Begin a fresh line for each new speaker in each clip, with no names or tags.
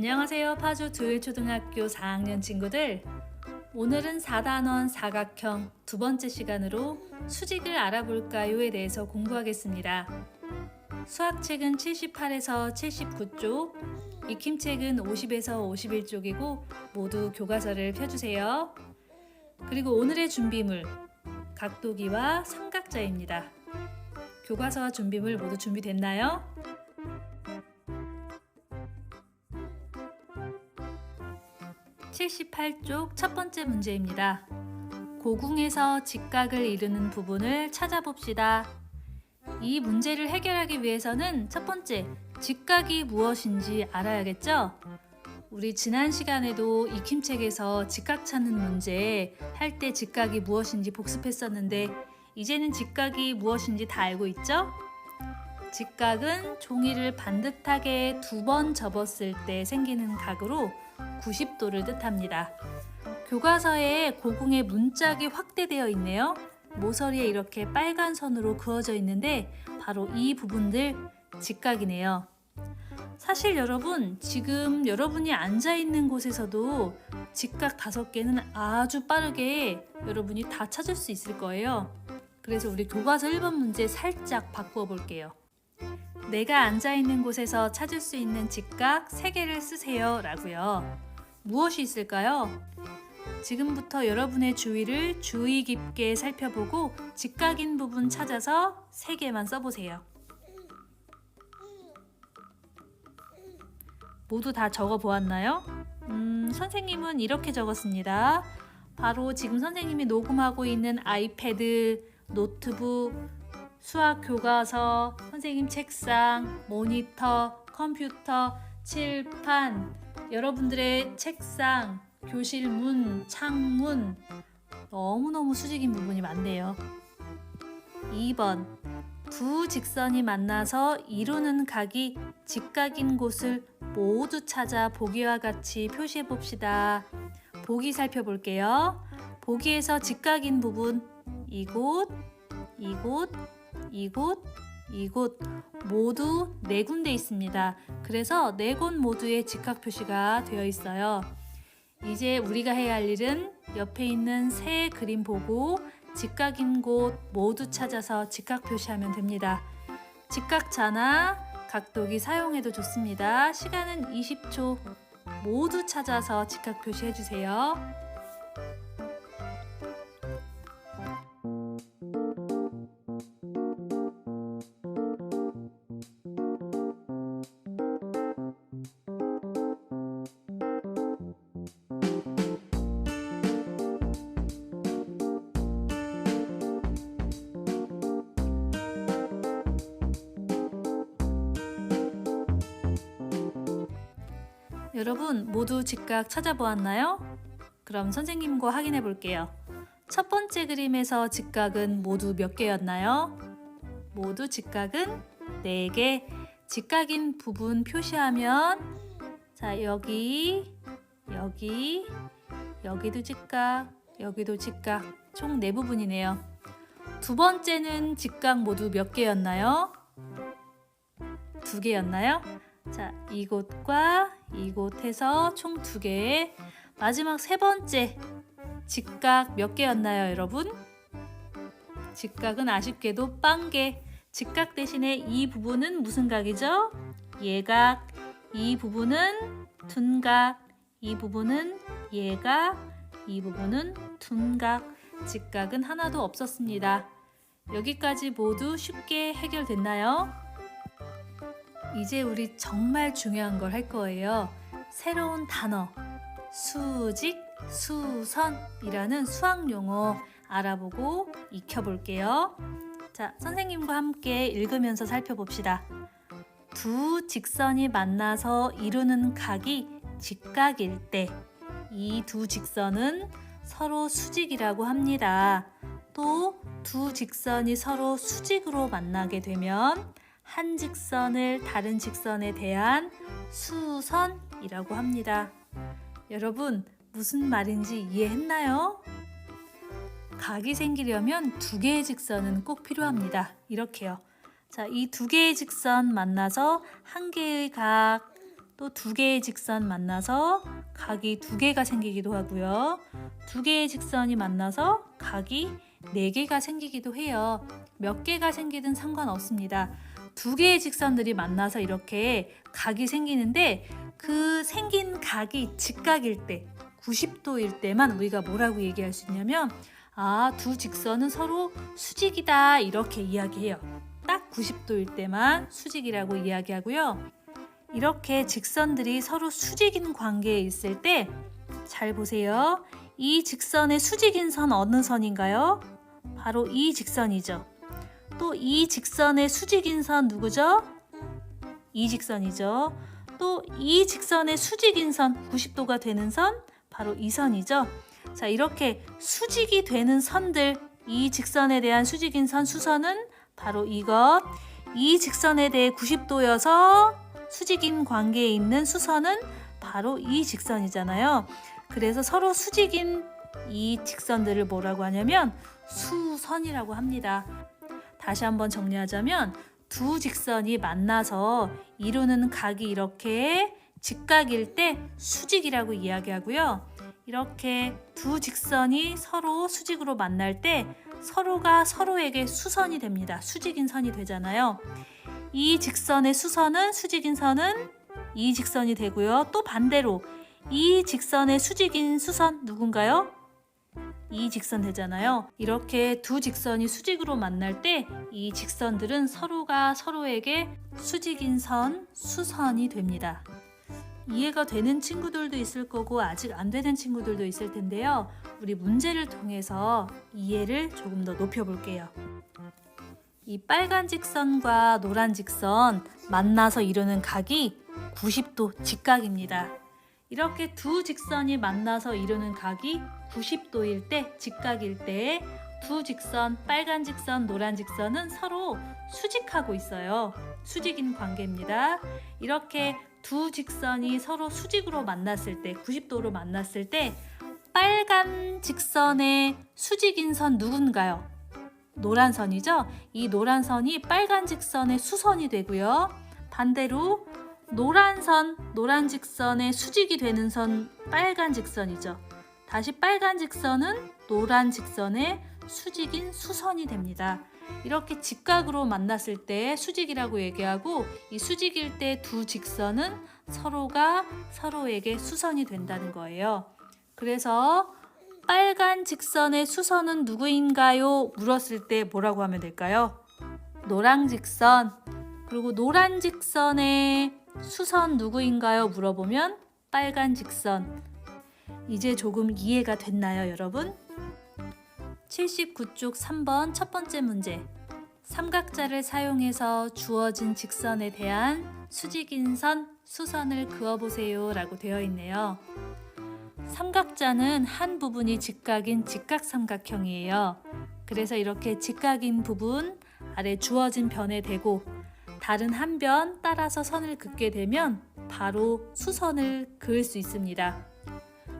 안녕하세요. 파주 두일초등학교 4학년 친구들. 오늘은 4단원 사각형 두 번째 시간으로 수직을 알아볼까요에 대해서 공부하겠습니다. 수학책은 78에서 79쪽, 익힘책은 50에서 51쪽이고 모두 교과서를 펴주세요. 그리고 오늘의 준비물, 각도기와 삼각자입니다. 교과서와 준비물 모두 준비됐나요? (78쪽) 첫 번째 문제입니다. 고궁에서 직각을 이루는 부분을 찾아봅시다. 이 문제를 해결하기 위해서는 첫 번째, 직각이 무엇인지 알아야겠죠? 우리 지난 시간에도 익힘책에서 직각 찾는 문제 할 때 직각이 무엇인지 복습했었는데 이제는 직각이 무엇인지 다 알고 있죠? 직각은 종이를 반듯하게 2번 접었을 때 생기는 각으로 90도를 뜻합니다. 교과서에 고궁의 문짝이 확대되어 있네요. 모서리에 이렇게 빨간 선으로 그어져 있는데 바로 이 부분들 직각이네요. 사실 여러분, 지금 여러분이 앉아있는 곳에서도 직각 5개는 아주 빠르게 여러분이 다 찾을 수 있을 거예요. 그래서 우리 교과서 1번 문제 살짝 바꾸어 볼게요. 내가 앉아있는 곳에서 찾을 수 있는 직각 3개를 쓰세요 라고요. 무엇이 있을까요? 지금부터 여러분의 주위를 주의 깊게 살펴보고 직각인 부분 찾아서 3개만 써보세요. 모두 다 적어 보았나요? 선생님은 이렇게 적었습니다. 바로 지금 선생님이 녹음하고 있는 아이패드, 노트북, 수학 교과서, 선생님 책상, 모니터, 컴퓨터, 칠판, 여러분들의 책상, 교실 문, 창문, 너무너무 수직인 부분이 많네요. 2번, 두 직선이 만나서 이루는 각이 직각인 곳을 모두 찾아 보기와 같이 표시해 봅시다. 보기 살펴볼게요. 보기에서 직각인 부분, 이곳, 이곳, 이곳, 이곳 모두 4군데 있습니다. 그래서 4곳 모두의 직각 표시가 되어 있어요. 이제 우리가 해야 할 일은 옆에 있는 새 그림 보고 직각인 곳 모두 찾아서 직각 표시하면 됩니다. 직각자나 각도기 사용해도 좋습니다. 시간은 20초. 모두 찾아서 직각 표시해 주세요. 여러분 모두 직각 찾아보았나요? 그럼 선생님과 확인해 볼게요. 첫 번째 그림에서 직각은 모두 몇 개였나요? 모두 직각은 4개. 직각인 부분 표시하면 자, 여기, 여기, 여기도 직각, 여기도 직각, 총 4부분이네요. 두 번째는 직각 모두 몇 개였나요? 2개였나요? 자, 이곳과 이곳 해서 총 2개. 마지막 세 번째 직각 몇 개였나요, 여러분? 직각은 아쉽게도 빵개. 직각 대신에 이 부분은 무슨 각이죠? 예각. 이 부분은 둔각. 이 부분은 예각. 이 부분은 둔각. 직각은 하나도 없었습니다. 여기까지 모두 쉽게 해결됐나요? 이제 우리 정말 중요한 걸 할 거예요. 새로운 단어, 수직, 수선이라는 수학 용어 알아보고 익혀볼게요. 자, 선생님과 함께 읽으면서 살펴봅시다. 두 직선이 만나서 이루는 각이 직각일 때 이 두 직선은 서로 수직이라고 합니다. 또 두 직선이 서로 수직으로 만나게 되면 한 직선을 다른 직선에 대한 수선이라고 합니다. 여러분, 무슨 말인지 이해했나요? 각이 생기려면 2개의 직선은 꼭 필요합니다. 이렇게요. 자, 이 2개의 직선 만나서 1개의 각, 또 두 개의 직선 만나서 각이 두 개가 생기기도 하고요. 두 개의 직선이 만나서 각이 네 개가 생기기도 해요. 몇 개가 생기든 상관없습니다. 두 개의 직선들이 만나서 이렇게 각이 생기는데 그 생긴 각이 직각일 때, 90도일 때만 우리가 뭐라고 얘기할 수 있냐면 두 직선은 서로 수직이다 이렇게 이야기해요. 딱 90도일 때만 수직이라고 이야기하고요. 이렇게 직선들이 서로 수직인 관계에 있을 때 잘 보세요. 이 직선의 수직인 선 어느 선인가요? 바로 이 직선이죠. 또 이 직선의 수직인 선 누구죠? 이 직선이죠. 또 이 직선의 수직인 선 90도가 되는 선 바로 이 선이죠. 자, 이렇게 수직이 되는 선들, 이 직선에 대한 수직인 선 수선은 바로 이것. 이 직선에 대해 90도여서 수직인 관계에 있는 수선은 바로 이 직선이잖아요. 그래서 서로 수직인 이 직선들을 뭐라고 하냐면 수선이라고 합니다. 다시 한번 정리하자면 두 직선이 만나서 이루는 각이 이렇게 직각일 때 수직이라고 이야기하고요. 이렇게 두 직선이 서로 수직으로 만날 때 서로가 서로에게 수선이 됩니다. 수직인 선이 되잖아요. 이 직선의 수선은 수직인 선은 이 직선이 되고요. 또 반대로 이 직선의 수직인 수선 누군가요? 이 직선 되잖아요. 이렇게 두 직선이 수직으로 만날 때 이 직선들은 서로가 서로에게 수직인 선, 수선이 됩니다. 이해가 되는 친구들도 있을 거고 아직 안 되는 친구들도 있을 텐데요. 우리 문제를 통해서 이해를 조금 더 높여볼게요. 이 빨간 직선과 노란 직선 만나서 이루는 각이 90도 직각입니다. 이렇게 두 직선이 만나서 이루는 각이 90도일 때, 직각일 때 두 직선, 빨간 직선, 노란 직선은 서로 수직하고 있어요. 수직인 관계입니다. 이렇게 두 직선이 서로 수직으로 만났을 때, 90도로 만났을 때 빨간 직선의 수직인 선 누군가요? 노란 선이죠? 이 노란 선이 빨간 직선의 수선이 되고요. 반대로 노란 직선의 수직이 되는 선 빨간 직선이죠. 다시 빨간 직선은 노란 직선의 수직인 수선이 됩니다. 이렇게 직각으로 만났을 때 수직이라고 얘기하고 이 수직일 때 두 직선은 서로가 서로에게 수선이 된다는 거예요. 그래서 빨간 직선의 수선은 누구인가요? 물었을 때 뭐라고 하면 될까요? 노랑 직선. 그리고 노란 직선의 수선 누구인가요? 물어보면 빨간 직선. 이제 조금 이해가 됐나요, 여러분? 79쪽 3번 첫 번째 문제. 삼각자를 사용해서 주어진 직선에 대한 수직인 선, 수선을 그어보세요 라고 되어 있네요. 삼각자는 한 부분이 직각인 직각삼각형이에요. 그래서 이렇게 직각인 부분 아래 주어진 변에 대고 다른 한 변 따라서 선을 긋게 되면 바로 수선을 그을 수 있습니다.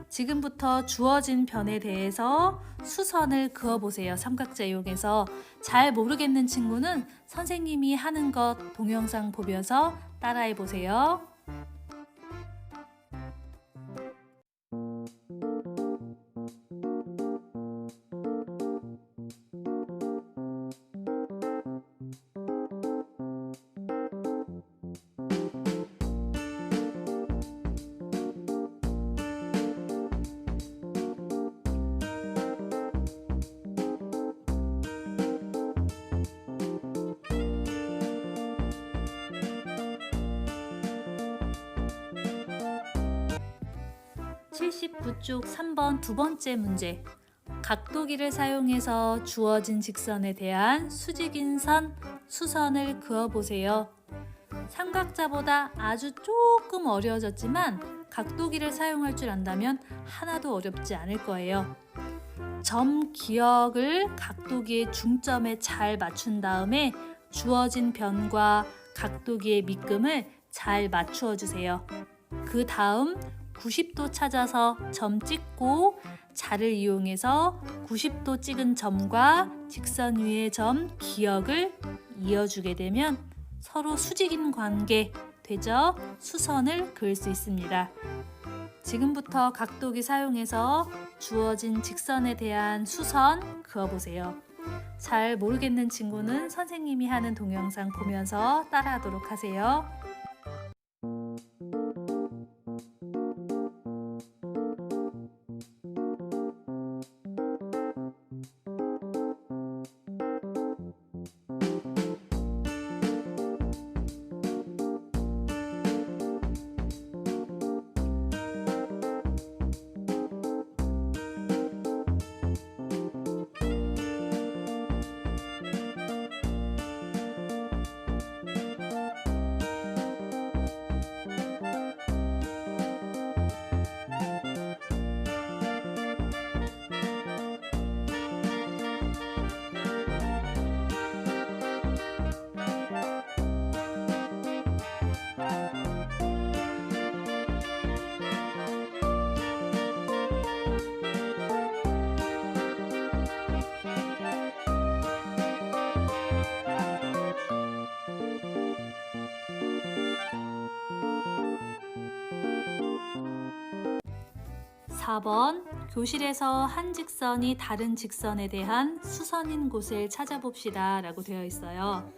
지금부터 주어진 변에 대해서 수선을 그어보세요. 삼각자 이용해서. 잘 모르겠는 친구는 선생님이 하는 것 동영상 보면서 따라해보세요. (79쪽) 3번 두 번째 문제. 각도기를 사용해서 주어진 직선에 대한 수직인 선, 수선을 그어보세요. 삼각자보다 아주 조금 어려워졌지만 각도기를 사용할 줄 안다면 하나도 어렵지 않을 거예요. 점 기억을 각도기의 중점에 잘 맞춘 다음에 주어진 변과 각도기의 밑금을 잘 맞추어 주세요. 그 다음 90도 찾아서 점 찍고 자를 이용해서 90도 찍은 점과 직선 위의 점 기역을 이어주게 되면 서로 수직인 관계 되죠? 수선을 그을 수 있습니다. 지금부터 각도기 사용해서 주어진 직선에 대한 수선 그어보세요. 잘 모르겠는 친구는 선생님이 하는 동영상 보면서 따라하도록 하세요. (4번) 교실에서 한 직선이 다른 직선에 대한 수선인 곳을 찾아봅시다 라고 되어 있어요.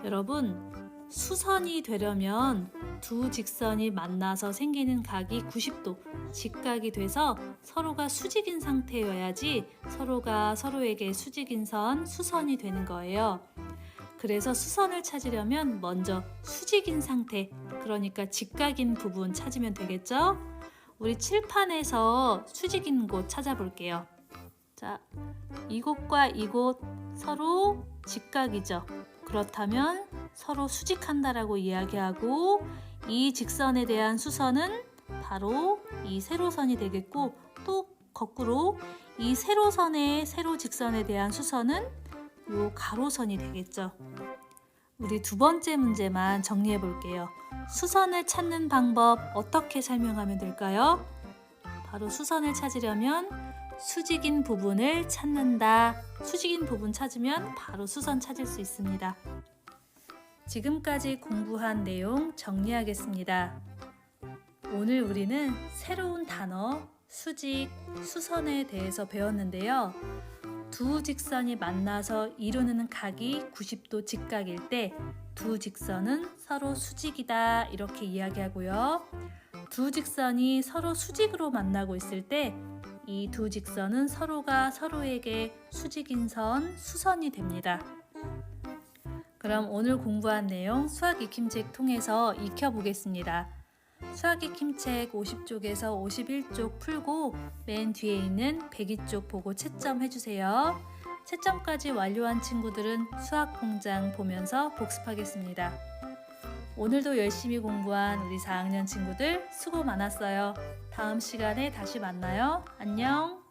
여러분, 수선이 되려면 두 직선이 만나서 생기는 각이 90도 직각이 돼서 서로가 수직인 상태여야지 서로가 서로에게 수직인 선, 수선이 되는 거예요. 그래서 수선을 찾으려면 먼저 수직인 상태, 그러니까 직각인 부분 찾으면 되겠죠? 우리 칠판에서 수직인 곳 찾아볼게요. 자, 이곳과 이곳 서로 직각이죠. 그렇다면 서로 수직한다라고 이야기하고 이 직선에 대한 수선은 바로 이 세로선이 되겠고 또 거꾸로 이 세로선의 세로 직선에 대한 수선은 요 가로선이 되겠죠. 우리 두 번째 문제만 정리해 볼게요. 수선을 찾는 방법 어떻게 설명하면 될까요? 바로 수선을 찾으려면 수직인 부분을 찾는다. 수직인 부분 찾으면 바로 수선 찾을 수 있습니다. 지금까지 공부한 내용 정리하겠습니다. 오늘 우리는 새로운 단어 수직, 수선에 대해서 배웠는데요. 두 직선이 만나서 이루는 각이 90도 직각일 때 두 직선은 서로 수직이다 이렇게 이야기하고요. 두 직선이 서로 수직으로 만나고 있을 때 이 두 직선은 서로가 서로에게 수직인 선, 수선이 됩니다. 그럼 오늘 공부한 내용 수학 익힘책 통해서 익혀보겠습니다. 수학 익힘책 50쪽에서 51쪽 풀고 맨 뒤에 있는 102쪽 보고 채점 해주세요. 채점까지 완료한 친구들은 수학 공장 보면서 복습하겠습니다. 오늘도 열심히 공부한 우리 4학년 친구들 수고 많았어요. 다음 시간에 다시 만나요. 안녕.